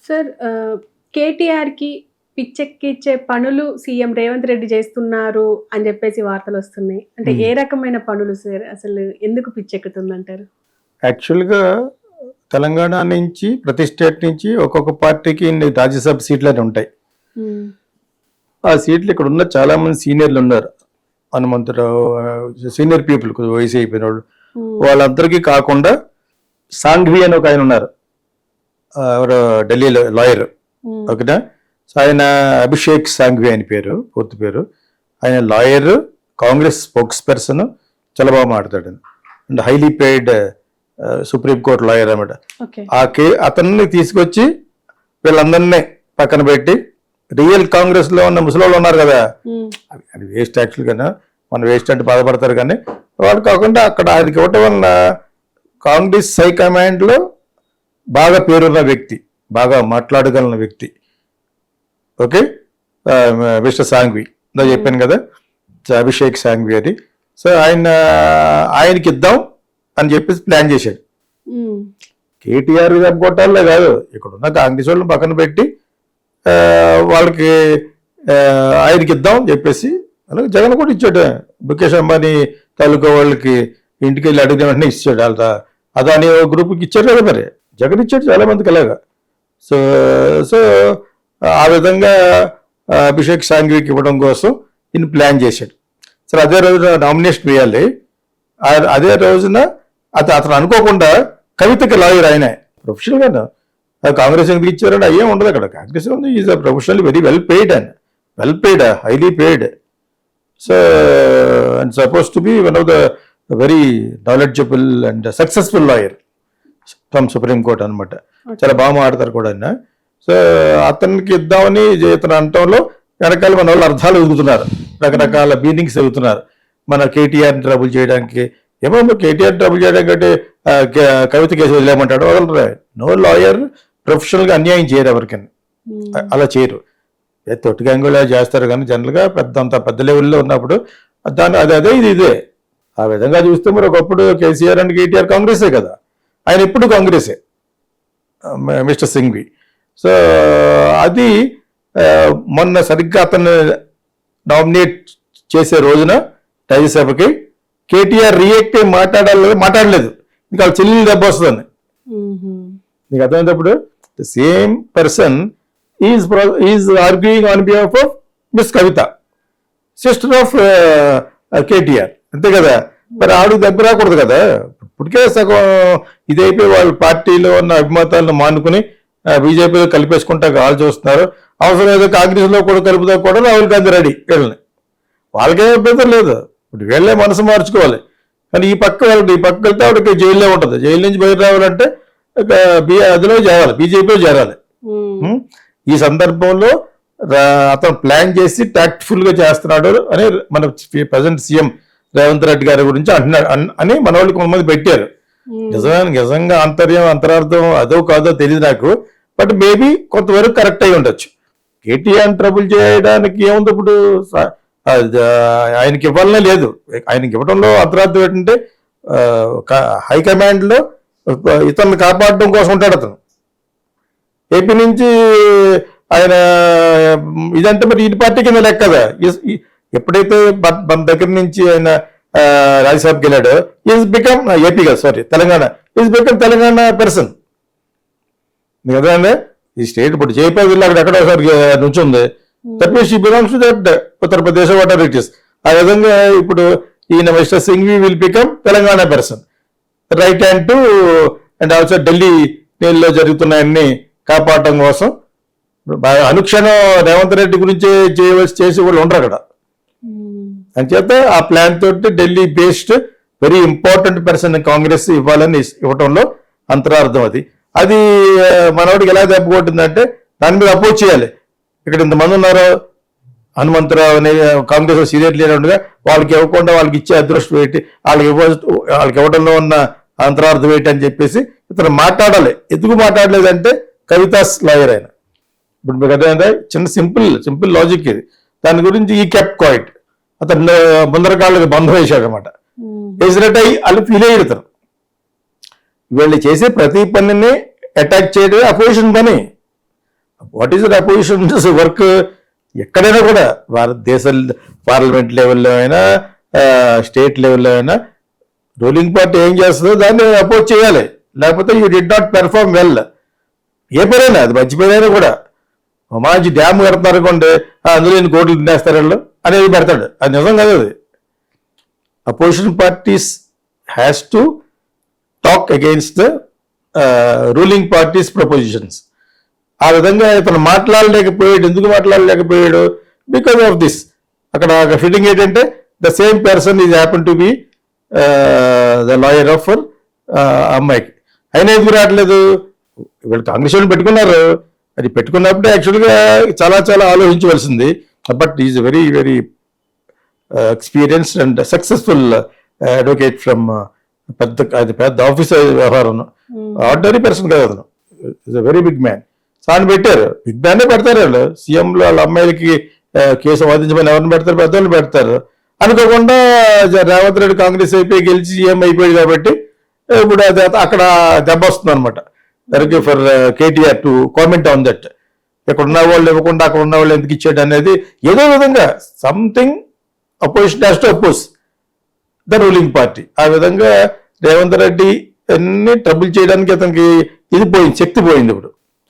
Sir కేటీఆర్‌కి పిచ్చెక్కిచ్చే పనులు CM Revanth Reddy చేస్తున్నారు అని చెప్పేసి వార్తలొస్తున్నాయి. అంటే ఏ రకమైన పనులు సార్? అసలు ఎందుకు పిచ్చెక్కుతుందంటారు? యాక్చువల్‌గా తెలంగాణ నుంచి ప్రతి స్టేట్ నుంచి ఒక్కొక్క పార్టీకి ఇన్ని రాజ్యసభ సీట్లని ఉంటాయి. ఆ సీట్లు ఇక్కడ ఉన్న చాలా మంది సీనియర్లు ఉన్నారు. హనుమంతరావు సీనియర్ పీపుల్ వయసు అయిపోయిన వాళ్ళు. వాళ్ళందరికీ కాకుండా సాంఘ్వి అని ఒక ఆయన ఉన్నారు. ఎవరో ఢిల్లీలో లాయర్. ఓకేనా? సో ఆయన అభిషేక్ సాంఘ్వి ఆయన పేరు, పూర్తి పేరు. ఆయన లాయర్, కాంగ్రెస్ స్పోక్స్ పర్సన్, చాలా బాగా మాట్లాడాడు. And highly paid supreme court lawyer అనమాట. అతన్ని తీసుకొచ్చి వీళ్ళందరినీ పక్కన పెట్టి రియల్ కాంగ్రెస్ లో ఉన్న ముసలోళ్ళు ఉన్నారు కదా, అది వేస్ట్ యాక్చువల్గా. మన వేస్ట్ అంటే బాధపడతారు, కానీ వాళ్ళు కాకుండా అక్కడ ఆయనకి ఇవ్వటం వల్ల కాంగ్రెస్ హైకమాండ్ లో బాగా పేరున్న వ్యక్తి, బాగా మాట్లాడగలిగిన వ్యక్తి. ఓకే, మిస్టర్ సాంఘ్వి ఇందా చెప్పాను కదా, అభిషేక్ సాంఘ్వి అని. సో ఆయనకి ఇద్దాం అని చెప్పేసి ప్లాన్ చేశాడు. కేటీఆర్ కొట్టాలే కాదు, ఇక్కడ ఉన్న కాంగ్రెస్ వాళ్ళని పక్కన పెట్టి వాళ్ళకి ఆయనకి ఇద్దాం చెప్పేసి. అలాగే జగన్ కూడా ఇచ్చాడు. ముఖేష్ అంబానీ తాలూకా వాళ్ళకి ఇంటికి వెళ్ళి అడిగిన వెంటనే ఇచ్చాడు. వాళ్ళ అదాని గ్రూప్కి ఇచ్చాడు కదా, మరి జగన్ ఇచ్చాడు చాలా మందికి అలాగా. సో సో ఆ విధంగా అభిషేక్ సాంఘ్వికి ఇవ్వడం కోసం ఈయన ప్లాన్ చేశాడు. సరే, అదే రోజున నామినేషన్ వేయాలి. అదే రోజున అతను అనుకోకుండా కవితకి లాయర్ ఆయన ప్రొఫెషనల్గా కాంగ్రెస్ ఎందుకు ఇచ్చారని అయ్యేం ఉండదు అక్కడ. Congress is a professional, very well paid highly paid. So and suppose to be one of the very knowledgeable and successful lawyer from supreme court అనమాట. చాలా బాగా మాట్లాడతారు కూడా ఆయన. సో అతనికి ఇద్దామని ఇతను అనటంలో వెనకాల మన వాళ్ళు అర్థాలు ఎదుగుతున్నారు, రకరకాల మీనింగ్స్ ఎదుగుతున్నారు. మన కేటీఆర్ని ట్రబుల్ చేయడానికి, ఏమో కేటీఆర్ ట్రబుల్ చేయడానికి అంటే కవిత కేసు వదిలేమంటాడు, వదలరు. నో లాయర్ ప్రొఫెషనల్గా అన్యాయం చేయరు ఎవరికైనా, అలా చేయరు. తొట్టిగా అంగులా చేస్తారు, కానీ జనరల్గా పెద్ద లెవెల్లో ఉన్నప్పుడు అదే ఇదే. ఆ విధంగా చూస్తే మరి ఒకప్పుడు కేసీఆర్ అండ్ కేటీఆర్ కాంగ్రెసే కదా, ఆయన ఎప్పుడు కాంగ్రెసే, మిస్టర్ సింఘ్వి. సో అది మొన్న సరిగ్గా అతన్ని నామినేట్ చేసే రోజున రాజ్యసభకి కేటీఆర్ రియాక్ట్ అయ్యి మాట్లాడలేదు. ఇంకా వాళ్ళ చెల్లెలు దెబ్బ వస్తుందని. నీకు అర్థమైనప్పుడు the same person is arguing on behalf of miss Kavitha, sister of KTR, అంతే కదా. మరి ఆవిడకి దెబ్బ రాకూడదు కదా. ఇప్పటికే సగం ఇదైపోయి వాళ్ళ పార్టీలో ఉన్న అభిమతాలను మానుకుని బీజేపీలో కలిపేసుకుంటా వాళ్ళు చూస్తున్నారు. అవసరం ఏదో కాంగ్రెస్ లో కూడా కలుపుతా కూడా రాహుల్ గాంధీ రెడీ వీళ్ళని. వాళ్ళకేం అభ్యంతరం లేదు, ఇప్పుడు వీళ్ళే మనసు మార్చుకోవాలి. కానీ ఈ పక్క వెళ్తే ఆవిడకి జైల్లో ఉంటుంది. జైలు నుంచి బయట రావాలంటే అదిలో చేరాలి, బీజేపీలో చేరాలి. ఈ సందర్భంలో అతను ప్లాన్ చేసి టాక్ట్ఫుల్ గా చేస్తున్నాడు అని మన ప్రజెంట్ సీఎం రేవంత్ రెడ్డి గారి గురించి అంటున్నాడు అని మన వాళ్ళు కొంతమంది పెట్టారు. నిజంగా అంతరార్థం అదో కాదో తెలియదు నాకు, బట్ మేబీ కొంతవరకు కరెక్ట్ అయి ఉండొచ్చు. కేటీఆర్ ట్రబుల్ చేయడానికి ఏముంది ఇప్పుడు, ఆయనకి ఇవ్వాలనే లేదు. ఆయనకి ఇవ్వడంలో అంతరార్థం ఏంటంటే హైకమాండ్ లో ఇతన్ని కాపాడడం కోసం ఉంటాడు అతను. ఏపీ నుంచి ఆయన ఇదంటే మరి ఈ పార్టీ కింద లెక్క కదా. ఎప్పుడైతే మన దగ్గర నుంచి ఆయన రాజ్యసభకి వెళ్ళాడో ఈజ్ బికమ్ ఏపీ కదా, sorry Telangana, is become Telangana person. మీకు అదే ఈ స్టేట్ ఇప్పుడు జైపూర్ వెళ్ళి అక్కడ ఎక్కడో ఒకసారి నుంచి ఉంది. That means she belongs to that Uttar Pradesh what ever it is. ఆ విధంగా ఇప్పుడు ఈయన mister Singhvi will become Telangana person, right hand to and also ఢిల్లీలో జరుగుతున్నాయన్ని కాపాడటం కోసం. అనుక్షణం రేవంత్ రెడ్డి గురించి చేసి వాళ్ళు ఉండరు అక్కడ. అంచేత ఆ ప్లాన్ తోటి Delhi based very important person Congress ఇవ్వాలని ఇవ్వటంలో అంతరార్థం అది. అది మనవాడికి ఎలా దెబ్బ కొట్టిందంటే దాని మీద అపోజ్ చేయాలి. ఇక్కడ ఇంతమంది ఉన్నారు, హనుమంతరావు అనే కాంగ్రెస్ సీనియర్ లీడర్ ఉండగా వాళ్ళకి ఇవ్వకుండా వాళ్ళకి ఇచ్చే అదృష్టం ఏంటి, వాళ్ళకి ఇవ్వడంలో ఉన్న అంతరార్థం ఏంటి అని చెప్పేసి ఇతను మాట్లాడాలి. ఎందుకు మాట్లాడలేదంటే కవితాస్ లాయర్ ఆయన. ఇప్పుడు మీకు అదే చిన్న సింపుల్ లాజిక్ ఇది. దాని గురించి ఈ కెప్ట్ క్వైట్. అతను ముందరకాళ్ళకి బంధం వేశాడు అనమాట. వేసినట్టు వాళ్ళు ఫీల్ అయ్యారు. వీళ్ళు చేసే ప్రతి పనిని అటాక్ చేయడమే అపోజిషన్ పని. What is the opposition work? ఎక్కడైనా కూడా భారతదేశ పార్లమెంట్ లెవెల్లో అయినా స్టేట్ లెవెల్లో అయినా రూలింగ్ పార్టీ ఏం చేస్తుందో దాన్ని అపోజ్ చేయాలి, లేకపోతే you did not perform well. ఏ పనైనా అది మంచి పనైనా కూడా, మంచి డ్యామ్ కడుతున్నారు అనుకోండి, అందులో ఎన్ని కోట్లు తినేస్తారు వాళ్ళు అనేది పెడతాడు, అది నిజం కాదు. అది opposition parties has to talk against the ruling parties propositions. ఆ విధంగా ఇతను మాట్లాడలేకపోయాడు. ఎందుకు మాట్లాడలేకపోయాడు? Because of this. అక్కడ ఫిట్టింగ్ ఏంటంటే the same person is happen to be the lawyer of అమ్మాయికి. అయినా ఎందుకు రావట్లేదు? వీళ్ళు కాంగ్రెస్ వాళ్ళు పెట్టుకున్నారు, అది పెట్టుకున్నప్పుడు యాక్చువల్గా చాలా చాలా ఆలోచించవలసింది. But is very very experienced and successful advocate from పెద్ద ఆఫీసర్ వ్యవహారం, ఆర్డినరీ పర్సన్ కాదు అతను, is a very big man. సార్ని పెట్టారు, బిగ్ మ్యాన్నే పెడతారు వాళ్ళు. సీఎంలో వాళ్ళ అమ్మాయిలకి కేసు వాదించమని ఎవరిని పెడతారు? పెద్దవాళ్ళు పెడతారు. అనుకోకుండా రేవంత్ రెడ్డి కాంగ్రెస్ అయిపోయి గెలిచి సీఎం అయిపోయాడు కాబట్టి ఇప్పుడు అది అక్కడ దెబ్బ వస్తుంది అనమాట. దొరికి for KTR to comment on that. ఇక్కడ ఉన్న వాళ్ళు ఇవ్వకుండా అక్కడ ఉన్న వాళ్ళు ఎందుకు ఇచ్చాడు అనేది ఏదో విధంగా something opposition has to oppose the ruling party. ఆ విధంగా రేవంత్ రెడ్డి అన్ని ట్రబుల్ చేయడానికి అతనికి ఇది పోయింది, శక్తి పోయింది ఇప్పుడు.